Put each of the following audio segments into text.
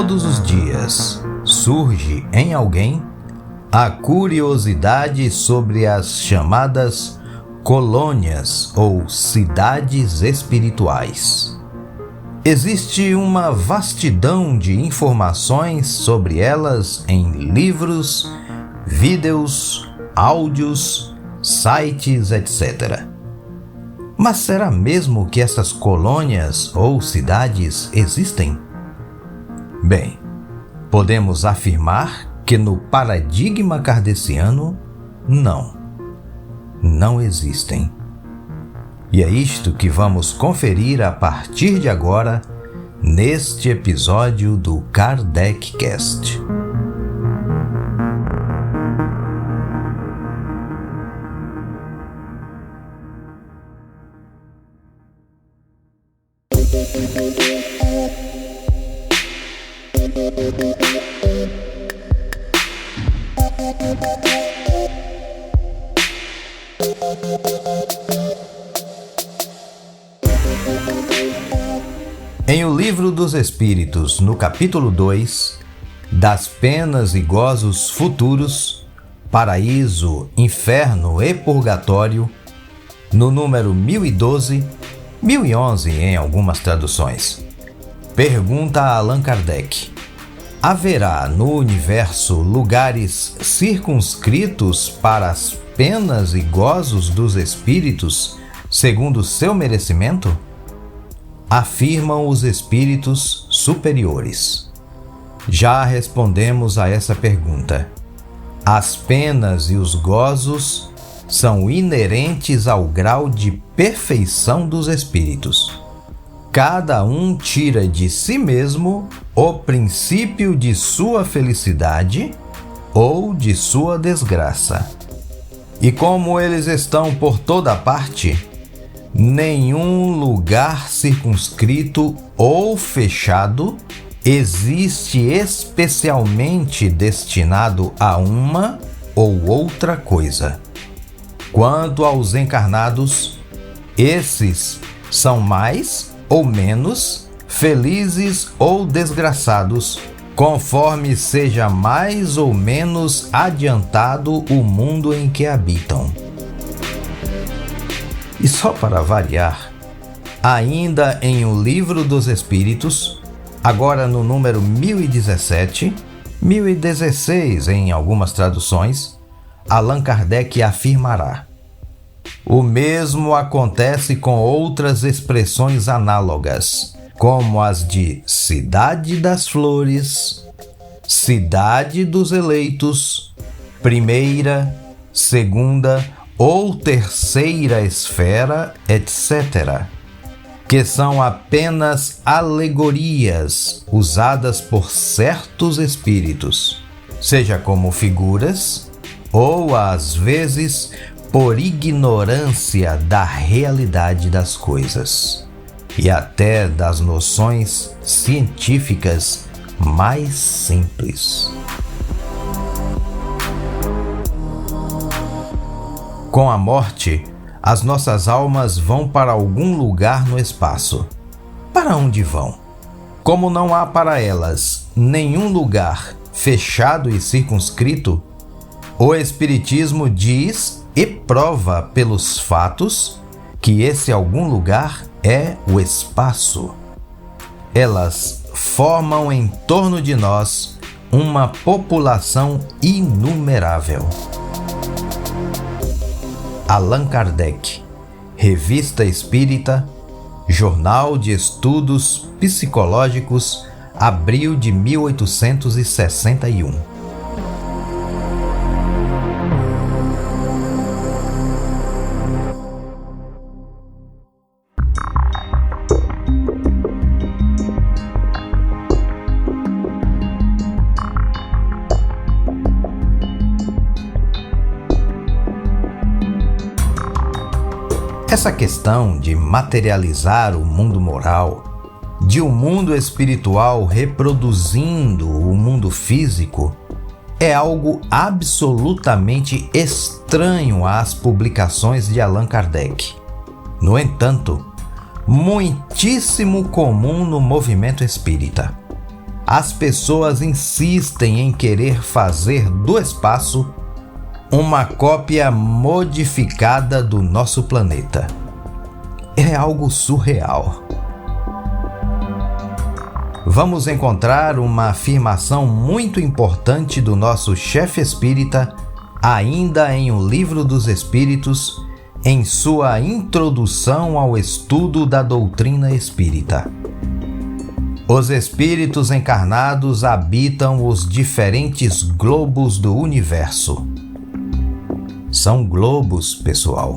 Todos os dias surge em alguém a curiosidade sobre as chamadas colônias ou cidades espirituais. Existe uma vastidão de informações sobre elas em livros, vídeos, áudios, sites, etc. Mas será mesmo que essas colônias ou cidades existem? Bem, podemos afirmar que no paradigma kardeciano, não existem. E é isto que vamos conferir a partir de agora, neste episódio do KardecCast. Em O Livro dos Espíritos, no capítulo 2, das penas e gozos futuros, paraíso, inferno e purgatório, no número 1012, 1011 em algumas traduções, pergunta a Allan Kardec: haverá no universo lugares circunscritos para as penas e gozos dos espíritos segundo seu merecimento? Afirmam os espíritos superiores. Já respondemos a essa pergunta. As penas e os gozos são inerentes ao grau de perfeição dos espíritos. Cada um tira de si mesmo o princípio de sua felicidade ou de sua desgraça. E como eles estão por toda parte, nenhum lugar circunscrito ou fechado existe especialmente destinado a uma ou outra coisa. Quanto aos encarnados, esses são mais ou menos felizes ou desgraçados, conforme seja mais ou menos adiantado o mundo em que habitam. E só para variar, ainda em O Livro dos Espíritos, agora no número 1017, 1016 em algumas traduções, Allan Kardec afirmará: o mesmo acontece com outras expressões análogas, como as de cidade das flores, cidade dos eleitos, primeira, segunda ou terceira esfera, etc., que são apenas alegorias usadas por certos espíritos, seja como figuras ou, às vezes, por ignorância da realidade das coisas e até das noções científicas mais simples. Com a morte, as nossas almas vão para algum lugar no espaço. Para onde vão? Como não há para elas nenhum lugar fechado e circunscrito, o Espiritismo diz e prova pelos fatos que esse algum lugar é o espaço. Elas formam em torno de nós uma população inumerável. Allan Kardec, Revista Espírita, Jornal de Estudos Psicológicos, abril de 1861. Essa questão de materializar o mundo moral, de um mundo espiritual reproduzindo o mundo físico, é algo absolutamente estranho às publicações de Allan Kardec. No entanto, muitíssimo comum no movimento espírita. as pessoas insistem em querer fazer do espaço uma cópia modificada do nosso planeta. É algo surreal. Vamos encontrar uma afirmação muito importante do nosso chefe espírita, ainda em O Livro dos Espíritos, em sua introdução ao estudo da doutrina espírita. Os espíritos encarnados habitam os diferentes globos do universo. São globos, pessoal.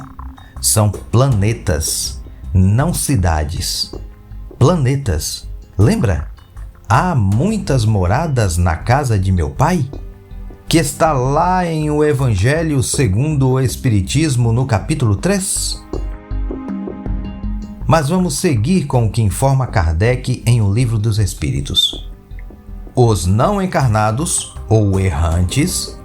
São planetas, não cidades. Planetas. Lembra? Há muitas moradas na casa de meu pai? Que está lá em O Evangelho segundo o Espiritismo, no capítulo 3? Mas vamos seguir com o que informa Kardec em O Livro dos Espíritos. Os não encarnados, ou errantes,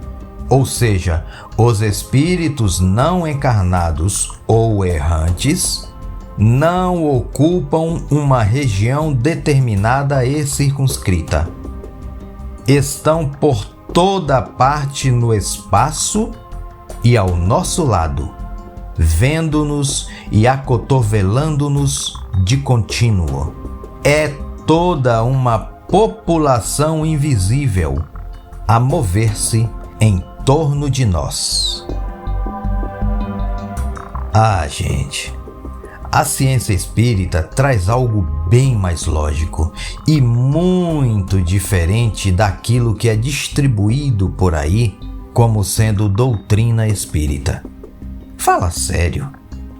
ou seja, os espíritos não encarnados ou errantes, não ocupam uma região determinada e circunscrita. Estão por toda parte no espaço e ao nosso lado, vendo-nos e acotovelando-nos de contínuo. É toda uma população invisível a mover-se em torno de nós. Gente, a ciência espírita traz algo bem mais lógico e muito diferente daquilo que é distribuído por aí como sendo doutrina espírita. Fala sério.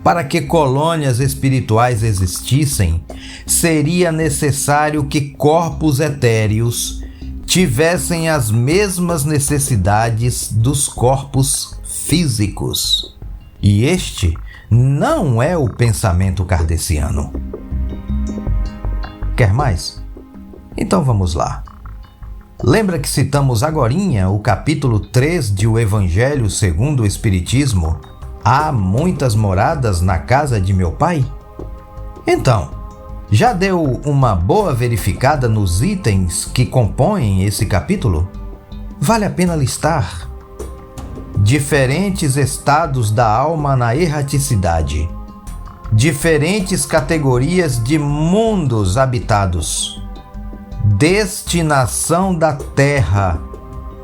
Para que colônias espirituais existissem, seria necessário que corpos etéreos tivessem as mesmas necessidades dos corpos físicos. E este não é o pensamento kardeciano. Quer mais? Então vamos lá. Lembra que citamos agorinha o capítulo 3 de O Evangelho segundo o Espiritismo? Há muitas moradas na casa de meu pai? Então, já deu uma boa verificada nos itens que compõem esse capítulo? Vale a pena listar. Diferentes estados da alma na erraticidade. Diferentes categorias de mundos habitados. Destinação da terra.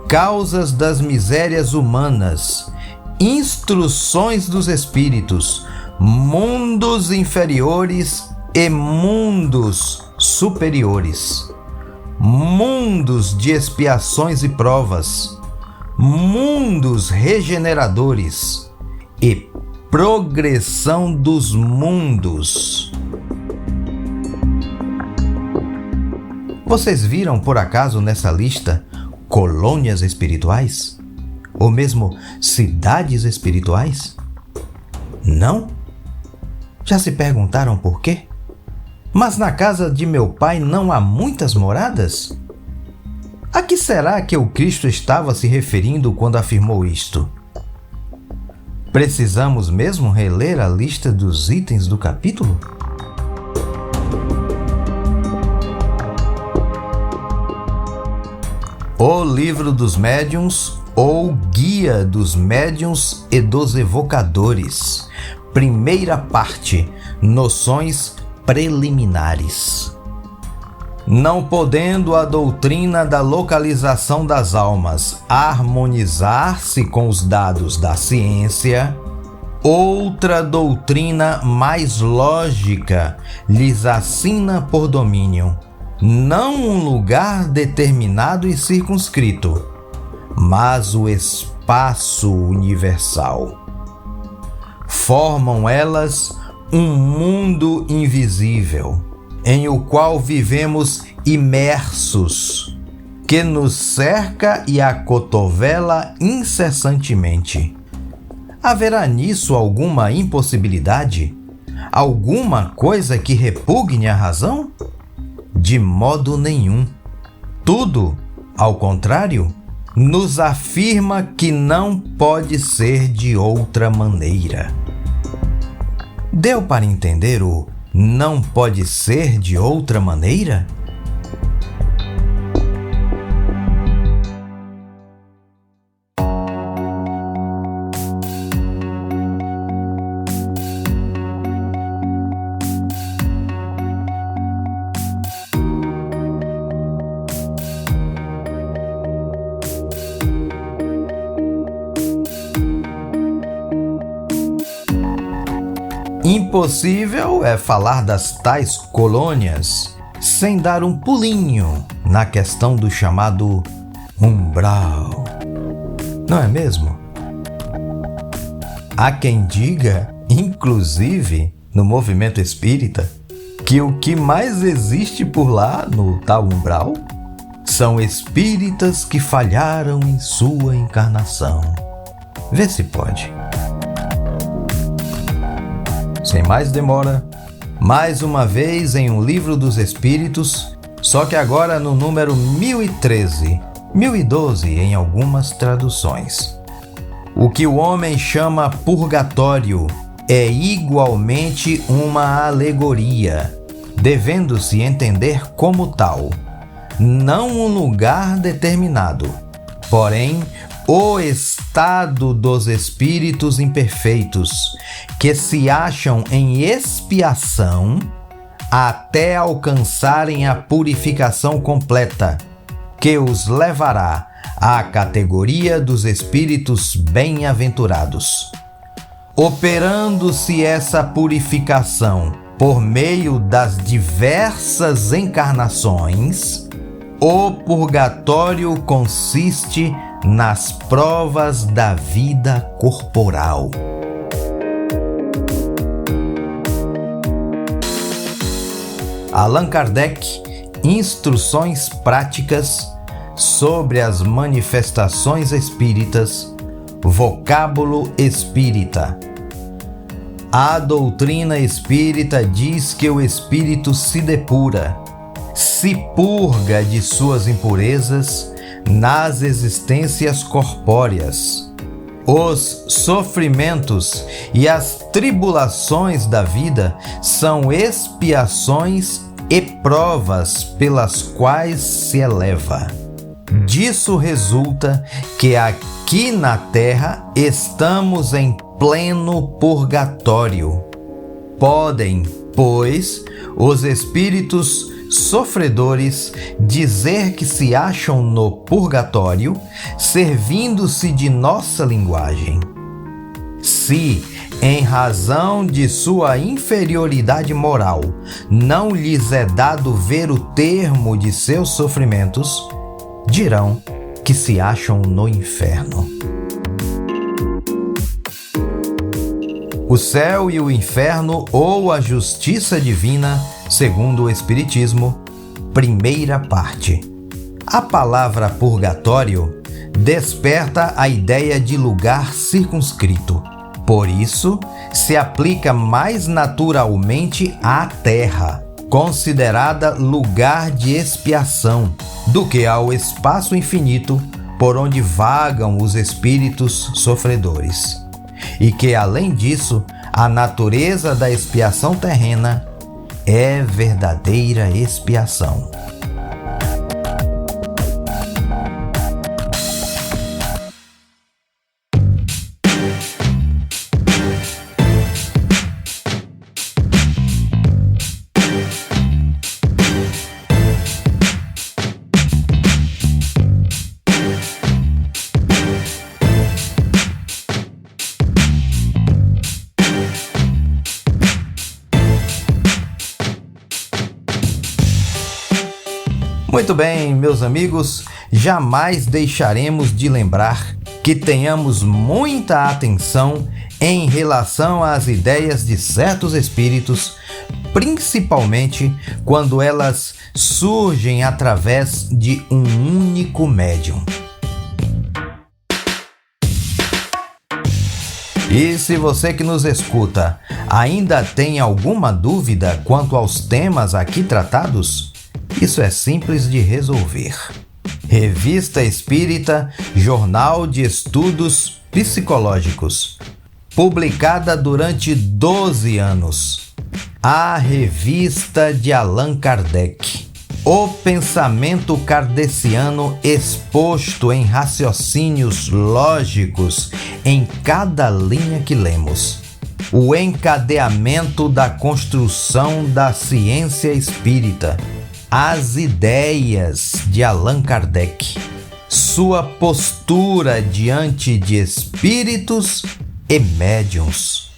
Causas das misérias humanas. Instruções dos espíritos. Mundos inferiores e mundos superiores. Mundos de expiações e provas. Mundos regeneradores e progressão dos mundos. Vocês viram por acaso nessa lista colônias espirituais? Ou mesmo cidades espirituais? Não? Já se perguntaram por quê? Mas na casa de meu pai não há muitas moradas? A que será que o Cristo estava se referindo quando afirmou isto? Precisamos mesmo reler a lista dos itens do capítulo? O Livro dos Médiuns ou Guia dos Médiuns e dos Evocadores. Primeira parte. Noções preliminares. Não podendo a doutrina da localização das almas harmonizar-se com os dados da ciência, outra doutrina mais lógica lhes assina por domínio, não um lugar determinado e circunscrito, mas o espaço universal. Formam elas um mundo invisível, em o qual vivemos imersos, que nos cerca e acotovela incessantemente. Haverá nisso alguma impossibilidade? Alguma coisa que repugne a razão? De modo nenhum. Tudo, ao contrário, nos afirma que não pode ser de outra maneira. Deu para entender o não pode ser de outra maneira? Impossível é falar das tais colônias sem dar um pulinho na questão do chamado umbral. Não é mesmo? Há quem diga, inclusive no movimento espírita, que o que mais existe por lá, no tal umbral, são espíritas que falharam em sua encarnação. Vê se pode. Sem mais demora, mais uma vez em um livro dos Espíritos, só que agora no número 1013, 1012 em algumas traduções. O que o homem chama purgatório é igualmente uma alegoria, devendo-se entender como tal, não um lugar determinado, porém o estado dos espíritos imperfeitos que se acham em expiação até alcançarem a purificação completa, que os levará à categoria dos espíritos bem-aventurados. Operando-se essa purificação por meio das diversas encarnações, o purgatório consiste nas provas da vida corporal. Allan Kardec, Instruções Práticas sobre as Manifestações Espíritas, Vocábulo Espírita. A doutrina espírita diz que o espírito se depura, se purga de suas impurezas nas existências corpóreas. Os sofrimentos e as tribulações da vida são expiações e provas pelas quais se eleva. Disso resulta que aqui na Terra estamos em pleno purgatório. Podem, pois, os espíritos sofredores dizer que se acham no purgatório, servindo-se de nossa linguagem. Se, em razão de sua inferioridade moral, não lhes é dado ver o termo de seus sofrimentos, dirão que se acham no inferno. O céu e o inferno, ou a justiça divina, segundo o Espiritismo, primeira parte. A palavra purgatório desperta a ideia de lugar circunscrito. Por isso, se aplica mais naturalmente à terra, considerada lugar de expiação, do que ao espaço infinito por onde vagam os espíritos sofredores. E que, além disso, a natureza da expiação terrena é verdadeira expiação. Muito bem, meus amigos, jamais deixaremos de lembrar que tenhamos muita atenção em relação às ideias de certos espíritos, principalmente quando elas surgem através de um único médium. E se você que nos escuta ainda tem alguma dúvida quanto aos temas aqui tratados, isso é simples de resolver. Revista Espírita, Jornal de Estudos Psicológicos, publicada durante 12 anos. A Revista de Allan Kardec. O pensamento kardeciano exposto em raciocínios lógicos em cada linha que lemos. O encadeamento da construção da ciência espírita. As ideias de Allan Kardec, sua postura diante de espíritos e médiuns,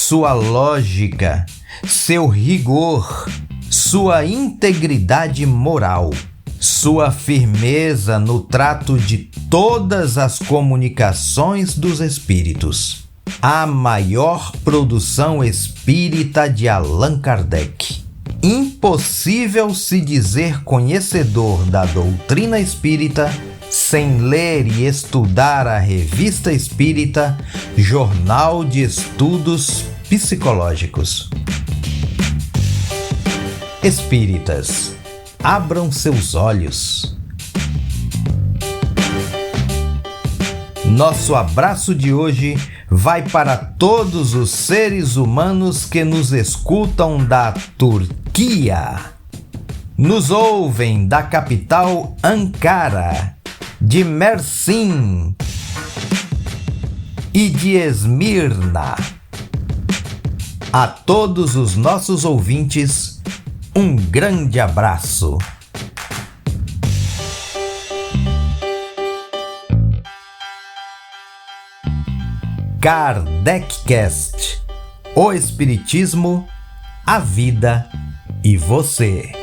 sua lógica, seu rigor, sua integridade moral, sua firmeza no trato de todas as comunicações dos espíritos. A maior produção espírita de Allan Kardec. Impossível se dizer conhecedor da doutrina espírita sem ler e estudar a Revista Espírita, Jornal de Estudos Psicológicos. Espíritas, abram seus olhos. Nosso abraço de hoje vai para todos os seres humanos que nos escutam da Turquia. Nos ouvem da capital Ankara, de Mersin e de Esmirna. A todos os nossos ouvintes, um grande abraço. KardecCast, o Espiritismo, a vida e você.